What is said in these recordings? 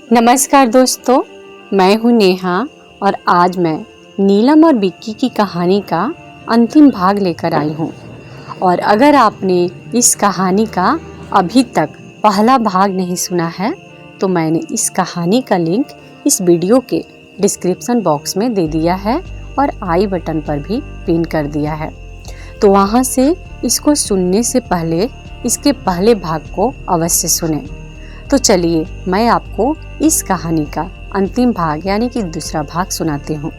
नमस्कार दोस्तों, मैं हूँ नेहा और आज मैं नीलम और बिक्की की कहानी का अंतिम भाग लेकर आई हूँ। और अगर आपने इस कहानी का अभी तक पहला भाग नहीं सुना है तो मैंने इस कहानी का लिंक इस वीडियो के डिस्क्रिप्शन बॉक्स में दे दिया है और आई बटन पर भी पिन कर दिया है, तो वहाँ से इसको सुनने से पहले इसके पहले भाग को अवश्य सुनें। तो चलिए मैं आपको इस कहानी का अंतिम भाग यानी कि दूसरा भाग सुनाती हूँ।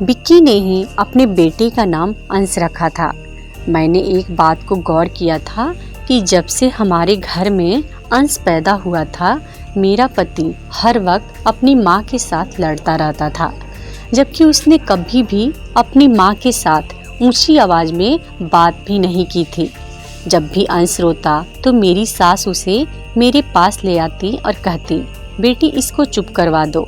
बिक्की ने ही अपने बेटे का नाम अंश रखा था। मैंने एक बात को गौर किया था कि जब से हमारे घर में अंश पैदा हुआ था, मेरा पति हर वक्त अपनी माँ के साथ लड़ता रहता था, जबकि उसने कभी भी अपनी माँ के साथ ऊंची आवाज में बात भी नहीं की थी। जब भी अंश रोता तो मेरी सास उसे मेरे पास ले आती और कहती, बेटी इसको चुप करवा दो,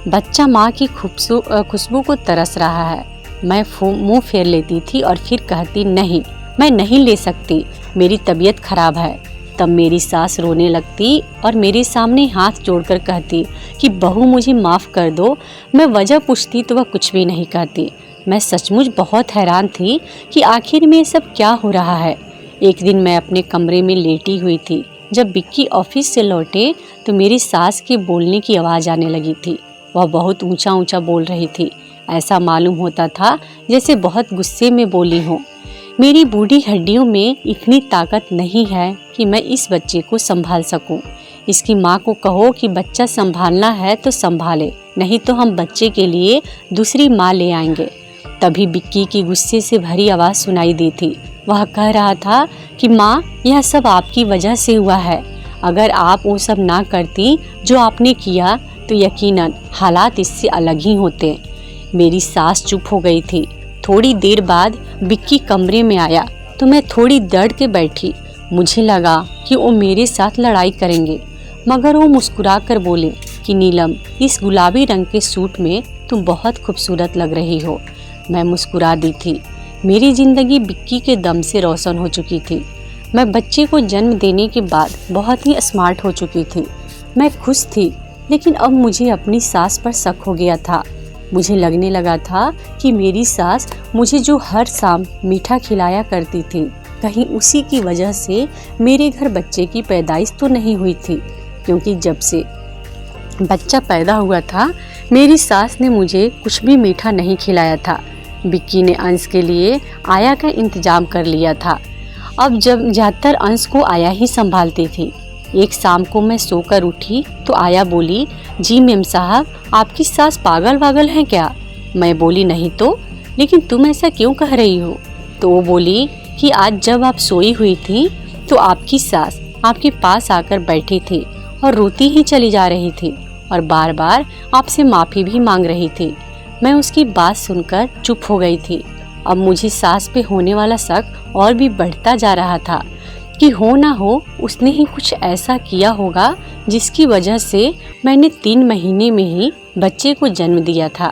बच्चा माँ की खुशबू को तरस रहा है। मैं मुंह फेर लेती थी और फिर कहती, नहीं, मैं नहीं ले सकती, मेरी तबीयत खराब है। तब मेरी सास रोने लगती और मेरे सामने हाथ जोड़कर कहती कि बहू मुझे माफ़ कर दो। मैं वजह पूछती तो वह कुछ भी नहीं कहती। मैं सचमुच बहुत हैरान थी कि आखिर में सब क्या हो रहा है। एक दिन मैं अपने कमरे में लेटी हुई थी। जब बिक्की ऑफिस से लौटे तो मेरी सास के बोलने की आवाज़ आने लगी थी। वह बहुत ऊंचा ऊंचा बोल रही थी। ऐसा मालूम होता था जैसे बहुत गुस्से में बोली हो। मेरी बूढ़ी हड्डियों में इतनी ताकत नहीं है कि मैं इस बच्चे को संभाल सकूं। इसकी माँ को कहो कि बच्चा संभालना है तो संभाले, नहीं तो हम बच्चे के लिए दूसरी माँ ले आएंगे। तभी बिक्की की गुस्से से भरी आवाज़ सुनाई दी थी। वह कह रहा था कि माँ, यह सब आपकी वजह से हुआ है। अगर आप वो सब ना करती जो आपने किया तो यकीनन हालात इससे अलग ही होते। मेरी सास चुप हो गई थी। थोड़ी देर बाद बिक्की कमरे में आया तो मैं थोड़ी डर के बैठी। मुझे लगा कि वो मेरे साथ लड़ाई करेंगे, मगर वो मुस्कुरा कर बोले कि नीलम, इस गुलाबी रंग के सूट में तुम बहुत खूबसूरत लग रही हो। मैं मुस्कुरा दी थी। मेरी ज़िंदगी बिक्की के दम से रोशन हो चुकी थी। मैं बच्चे को जन्म देने के बाद बहुत ही स्मार्ट हो चुकी थी। मैं खुश थी, लेकिन अब मुझे अपनी सास पर शक हो गया था। मुझे लगने लगा था कि मेरी सास मुझे जो हर शाम मीठा खिलाया करती थी, कहीं उसी की वजह से मेरे घर बच्चे की पैदाइश तो नहीं हुई थी, क्योंकि जब से बच्चा पैदा हुआ था मेरी सास ने मुझे कुछ भी मीठा नहीं खिलाया था। बिक्की ने अंश के लिए आया का इंतजाम कर लिया था। अब जब ज़्यादातर अंश को आया ही संभालती थी। एक शाम को मैं सोकर उठी तो आया बोली, जी मेम साहब, आपकी सास पागल वागल हैं क्या? मैं बोली, नहीं तो, लेकिन तुम ऐसा क्यों कह रही हो? तो वो बोली कि आज जब आप सोई हुई थी तो आपकी सास आपके पास आकर बैठी थी और रोती ही चली जा रही थी और बार बार आपसे माफ़ी भी मांग रही थी। मैं उसकी बात सुनकर चुप हो गई थी। अब मुझे सास पे होने वाला शक और भी बढ़ता जा रहा था कि हो ना हो उसने ही कुछ ऐसा किया होगा जिसकी वजह से मैंने 3 महीने में ही बच्चे को जन्म दिया था।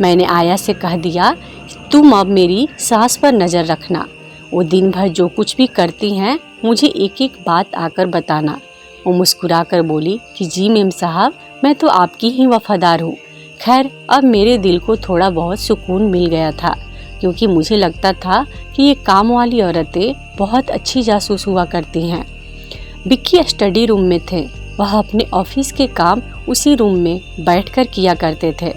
मैंने आया से कह दिया कि तुम अब मेरी सास पर नज़र रखना। वो दिन भर जो कुछ भी करती हैं मुझे एक एक बात आकर बताना। वो मुस्कुरा कर बोली कि जी मेम साहब, मैं तो आपकी ही वफादार हूँ। खैर, अब मेरे दिल को थोड़ा बहुत सुकून मिल गया था, क्योंकि मुझे लगता था कि ये काम वाली औरतें बहुत अच्छी जासूस हुआ करती हैं। बिक्की स्टडी रूम में थे। वह अपने ऑफिस के काम उसी रूम में बैठकर किया करते थे।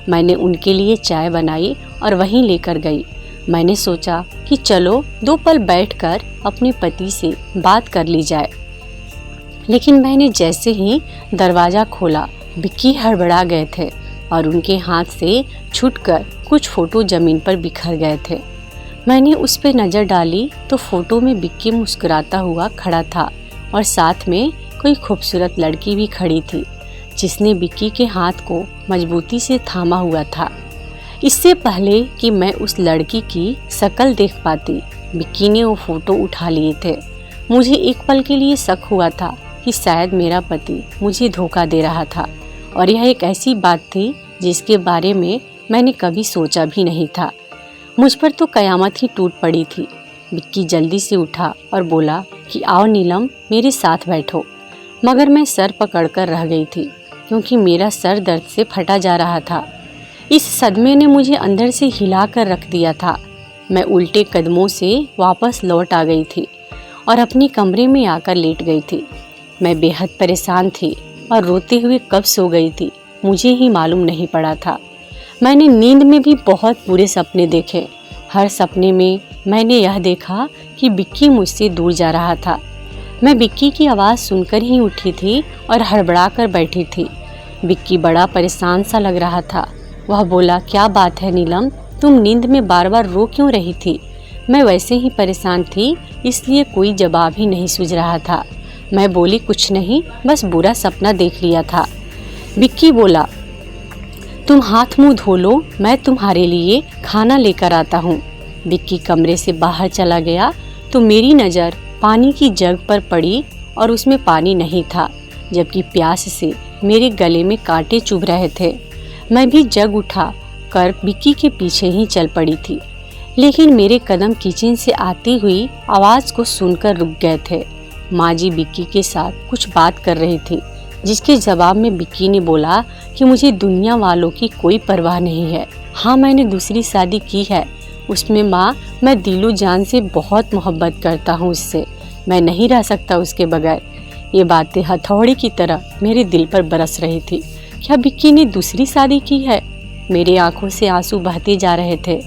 मैंने उनके लिए चाय बनाई और वहीं लेकर गई। मैंने सोचा कि चलो 2 पल बैठकर अपने पति से बात कर ली जाए, लेकिन मैंने जैसे ही दरवाज़ा खोला, बिक्की हड़बड़ा गए थे और उनके हाथ से छूटकर कुछ फ़ोटो ज़मीन पर बिखर गए थे। मैंने उस पर नज़र डाली तो फ़ोटो में बिक्की मुस्कुराता हुआ खड़ा था और साथ में कोई खूबसूरत लड़की भी खड़ी थी, जिसने बिक्की के हाथ को मजबूती से थामा हुआ था। इससे पहले कि मैं उस लड़की की शक्ल देख पाती, बिक्की ने वो फ़ोटो उठा लिए थे। मुझे एक पल के लिए शक हुआ था कि शायद मेरा पति मुझे धोखा दे रहा था, और यह एक ऐसी बात थी जिसके बारे में मैंने कभी सोचा भी नहीं था। मुझ पर तो कयामत ही टूट पड़ी थी। बिक्की जल्दी से उठा और बोला कि आओ नीलम, मेरे साथ बैठो। मगर मैं सर पकड़कर रह गई थी, क्योंकि मेरा सर दर्द से फटा जा रहा था। इस सदमे ने मुझे अंदर से हिला कर रख दिया था। मैं उल्टे कदमों से वापस लौट आ गई थी और अपने कमरे में आकर लेट गई थी। मैं बेहद परेशान थी और रोते हुए कब सो गई थी मुझे ही मालूम नहीं पड़ा था। मैंने नींद में भी बहुत बुरे सपने देखे। हर सपने में मैंने यह देखा कि बिक्की मुझसे दूर जा रहा था। मैं बिक्की की आवाज़ सुनकर ही उठी थी और हड़बड़ा कर बैठी थी। बिक्की बड़ा परेशान सा लग रहा था। वह बोला, क्या बात है नीलम, तुम नींद में बार बार रो क्यों रही थी? मैं वैसे ही परेशान थी, इसलिए कोई जवाब ही नहीं सूझ रहा था। मैं बोली, कुछ नहीं, बस बुरा सपना देख लिया था। बिक्की बोला, तुम हाथ मुंह धो लो, मैं तुम्हारे लिए खाना लेकर आता हूँ। बिक्की कमरे से बाहर चला गया तो मेरी नज़र पानी की जग पर पड़ी और उसमें पानी नहीं था, जबकि प्यास से मेरे गले में कांटे चुभ रहे थे। मैं भी जग उठा कर बिक्की के पीछे ही चल पड़ी थी, लेकिन मेरे कदम किचन से आती हुई आवाज़ को सुनकर रुक गए थे। माँ जी बिक्की के साथ कुछ बात कर रही थी, जिसके जवाब में बिक्की ने बोला कि मुझे दुनिया वालों की कोई परवाह नहीं है। हाँ, मैंने दूसरी शादी की है, उसमें माँ मैं दिलो जान से बहुत मोहब्बत करता हूँ उससे, मैं नहीं रह सकता उसके बगैर। ये बातें हथौड़ी की तरह मेरे दिल पर बरस रही थी। क्या बिक्की ने दूसरी शादी की है? मेरी आंखों से आंसू बहते जा रहे थे।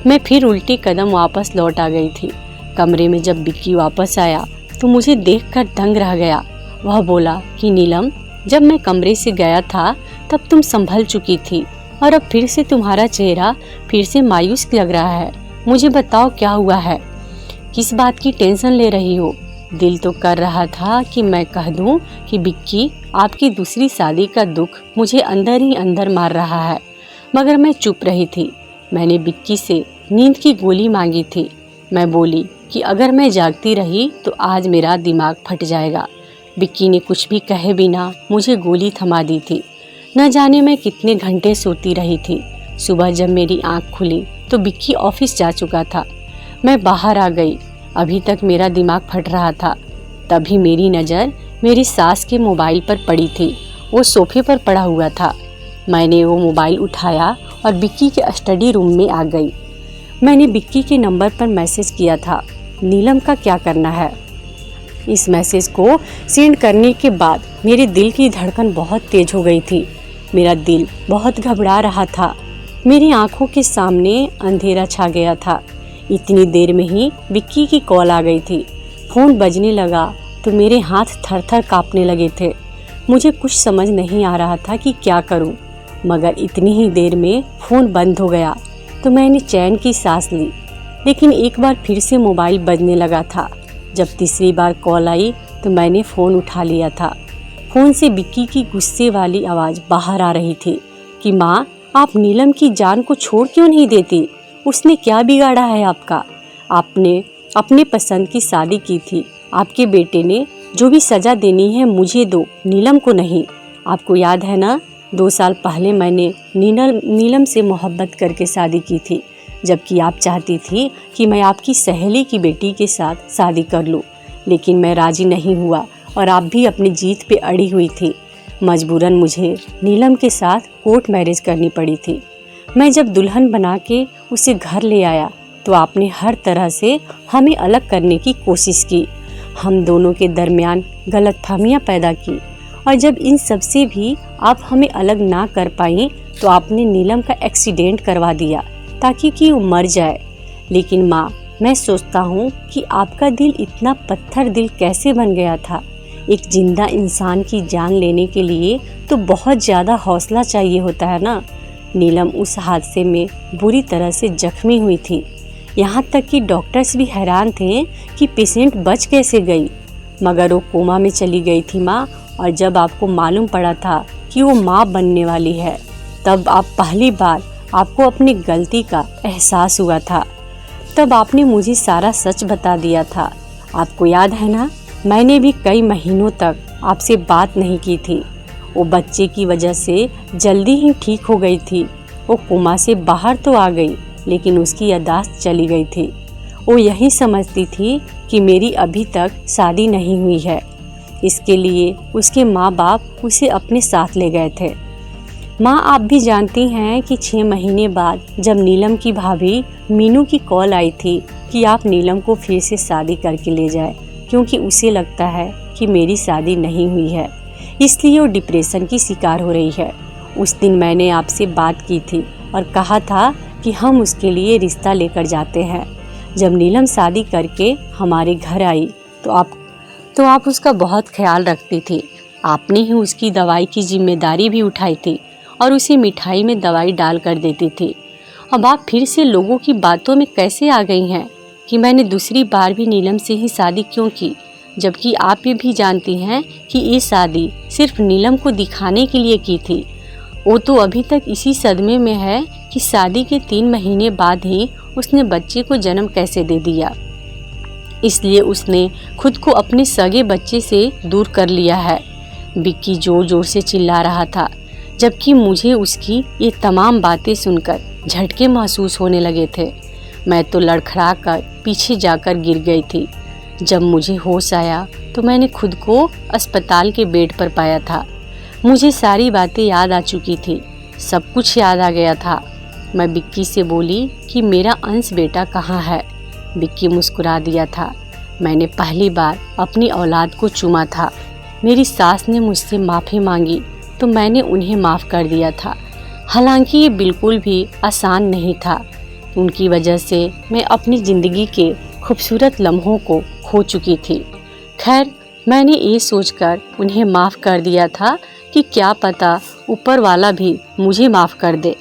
मैं फिर उल्टे कदम वापस लौट आ गई थी। कमरे में जब बिक्की वापस आया तो मुझे देखकर दंग रह गया। वह बोला कि नीलम, जब मैं कमरे से गया था तब तुम संभल चुकी थी और अब फिर से तुम्हारा चेहरा फिर से मायूस लग रहा है। मुझे बताओ क्या हुआ है? किस बात की टेंशन ले रही हो? दिल तो कर रहा था कि मैं कह दूं कि बिक्की, आपकी दूसरी शादी का दुख मुझे अंदर ही अंदर मार रहा है, मगर मैं चुप रही थी। मैंने बिक्की से नींद की गोली मांगी थी। मैं बोली कि अगर मैं जागती रही तो आज मेरा दिमाग फट जाएगा। बिक्की ने कुछ भी कहे बिना मुझे गोली थमा दी थी। न जाने मैं कितने घंटे सोती रही थी। सुबह जब मेरी आंख खुली तो बिक्की ऑफिस जा चुका था। मैं बाहर आ गई। अभी तक मेरा दिमाग फट रहा था। तभी मेरी नज़र मेरी सास के मोबाइल पर पड़ी थी। वो सोफे पर पड़ा हुआ था। मैंने वो मोबाइल उठाया और बिक्की के स्टडी रूम में आ गई। मैंने बिक्की के नंबर पर मैसेज किया था, नीलम का क्या करना है। इस मैसेज को सेंड करने के बाद मेरे दिल की धड़कन बहुत तेज हो गई थी। मेरा दिल बहुत घबरा रहा था। मेरी आंखों के सामने अंधेरा छा गया था। इतनी देर में ही बिक्की की कॉल आ गई थी। फ़ोन बजने लगा तो मेरे हाथ थर-थर कांपने लगे थे। मुझे कुछ समझ नहीं आ रहा था कि क्या करूं, मगर इतनी ही देर में फ़ोन बंद हो गया तो मैंने चैन की सांस ली। लेकिन एक बार फिर से मोबाइल बजने लगा था। जब तीसरी बार कॉल आई तो मैंने फ़ोन उठा लिया था। फ़ोन से बिक्की की गुस्से वाली आवाज़ बाहर आ रही थी कि माँ, आप नीलम की जान को छोड़ क्यों नहीं देती? उसने क्या बिगाड़ा है आपका? आपने अपने पसंद की शादी की थी। आपके बेटे ने जो भी सज़ा देनी है मुझे दो, नीलम को नहीं। आपको याद है ना, 2 साल पहले मैंने नीलम से मोहब्बत करके शादी की थी, जबकि आप चाहती थी कि मैं आपकी सहेली की बेटी के साथ शादी कर लूं। लेकिन मैं राज़ी नहीं हुआ और आप भी अपनी जीत पे अड़ी हुई थी। मजबूरन मुझे नीलम के साथ कोर्ट मैरिज करनी पड़ी थी। मैं जब दुल्हन बना के उसे घर ले आया तो आपने हर तरह से हमें अलग करने की कोशिश की। हम दोनों के दरमियान गलतफहमियां पैदा की और जब इन सब से भी आप हमें अलग ना कर पाए तो आपने नीलम का एक्सीडेंट करवा दिया ताकि कि वो मर जाए। लेकिन माँ, मैं सोचता हूँ कि आपका दिल इतना पत्थर दिल कैसे बन गया था। एक जिंदा इंसान की जान लेने के लिए तो बहुत ज़्यादा हौसला चाहिए होता है ना। नीलम उस हादसे में बुरी तरह से जख्मी हुई थी। यहाँ तक कि डॉक्टर्स भी हैरान थे कि पेशेंट बच कैसे गई, मगर वो कोमा में चली गई थी माँ। और जब आपको मालूम पड़ा था कि वो माँ बनने वाली है, तब आप पहली बार आपको अपनी गलती का एहसास हुआ था। तब आपने मुझे सारा सच बता दिया था। आपको याद है ना, मैंने भी कई महीनों तक आपसे बात नहीं की थी। वो बच्चे की वजह से जल्दी ही ठीक हो गई थी। वो कोमा से बाहर तो आ गई, लेकिन उसकी याददाश्त चली गई थी। वो यही समझती थी कि मेरी अभी तक शादी नहीं हुई है। इसके लिए उसके माँ बाप उसे अपने साथ ले गए थे। माँ, आप भी जानती हैं कि 6 महीने बाद जब नीलम की भाभी मीनू की कॉल आई थी कि आप नीलम को फिर से शादी करके ले जाए, क्योंकि उसे लगता है कि मेरी शादी नहीं हुई है, इसलिए वो डिप्रेशन की शिकार हो रही है। उस दिन मैंने आपसे बात की थी और कहा था कि हम उसके लिए रिश्ता लेकर जाते हैं। जब नीलम शादी करके हमारे घर आई तो आप उसका बहुत ख्याल रखती थी। आपने ही उसकी दवाई की जिम्मेदारी भी उठाई थी और उसे मिठाई में दवाई डाल कर देती थी। अब आप फिर से लोगों की बातों में कैसे आ गई हैं कि मैंने दूसरी बार भी नीलम से ही शादी क्यों की, जबकि आप ये भी जानती हैं कि ये शादी सिर्फ नीलम को दिखाने के लिए की थी। वो तो अभी तक इसी सदमे में है कि शादी के 3 महीने बाद ही उसने बच्चे को जन्म कैसे दे दिया। इसलिए उसने खुद को अपने सगे बच्चे से दूर कर लिया है। विक्की जोर जोर से चिल्ला रहा था, जबकि मुझे उसकी ये तमाम बातें सुनकर झटके महसूस होने लगे थे। मैं तो लड़खड़ा कर पीछे जाकर गिर गई थी। जब मुझे होश आया तो मैंने खुद को अस्पताल के बेड पर पाया था। मुझे सारी बातें याद आ चुकी थी, सब कुछ याद आ गया था। मैं विक्की से बोली कि मेरा अंश बेटा कहाँ है। विक्की मुस्कुरा दिया था। मैंने पहली बार अपनी औलाद को चूमा था। मेरी सास ने मुझसे माफ़ी मांगी तो मैंने उन्हें माफ़ कर दिया था। हालांकि ये बिल्कुल भी आसान नहीं था। उनकी वजह से मैं अपनी ज़िंदगी के खूबसूरत लम्हों को खो चुकी थी। खैर, मैंने ये सोचकर उन्हें माफ़ कर दिया था कि क्या पता ऊपर वाला भी मुझे माफ़ कर दे,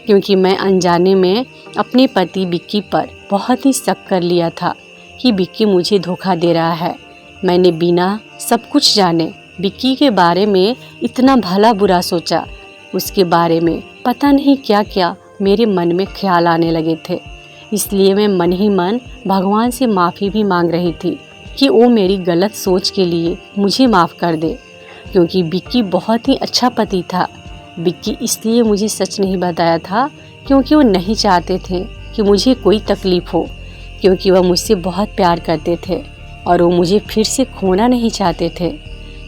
क्योंकि मैं अनजाने में अपने पति विक्की पर बहुत ही शक कर लिया था कि विक्की मुझे धोखा दे रहा है। मैंने बिना सब कुछ जाने विक्की के बारे में इतना भला बुरा सोचा। उसके बारे में पता नहीं क्या क्या मेरे मन में ख्याल आने लगे थे। इसलिए मैं मन ही मन भगवान से माफ़ी भी मांग रही थी कि वो मेरी गलत सोच के लिए मुझे माफ़ कर दे, क्योंकि विक्की बहुत ही अच्छा पति था। विक्की इसलिए मुझे सच नहीं बताया था क्योंकि वो नहीं चाहते थे कि मुझे कोई तकलीफ़ हो, क्योंकि वह मुझसे बहुत प्यार करते थे और वो मुझे फिर से खोना नहीं चाहते थे।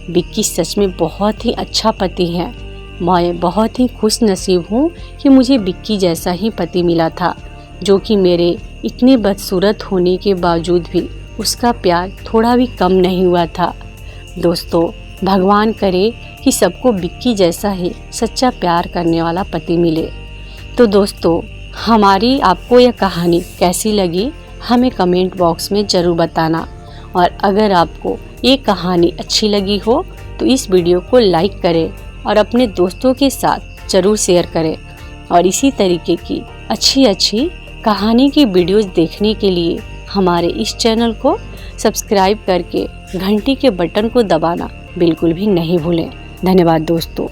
विक्की सच में बहुत ही अच्छा पति है। मैं बहुत ही खुश नसीब हूँ कि मुझे विक्की जैसा ही पति मिला था, जो कि मेरे इतने बदसूरत होने के बावजूद भी उसका प्यार थोड़ा भी कम नहीं हुआ था। दोस्तों, भगवान करे कि सबको विक्की जैसा ही सच्चा प्यार करने वाला पति मिले। तो दोस्तों, हमारी आपको यह कहानी कैसी लगी हमें कमेंट बॉक्स में ज़रूर बताना। और अगर आपको ये कहानी अच्छी लगी हो तो इस वीडियो को लाइक करें और अपने दोस्तों के साथ ज़रूर शेयर करें। और इसी तरीके की अच्छी कहानी की वीडियोज़ देखने के लिए हमारे इस चैनल को सब्सक्राइब करके घंटी के बटन को दबाना बिल्कुल भी नहीं भूलें। धन्यवाद दोस्तों।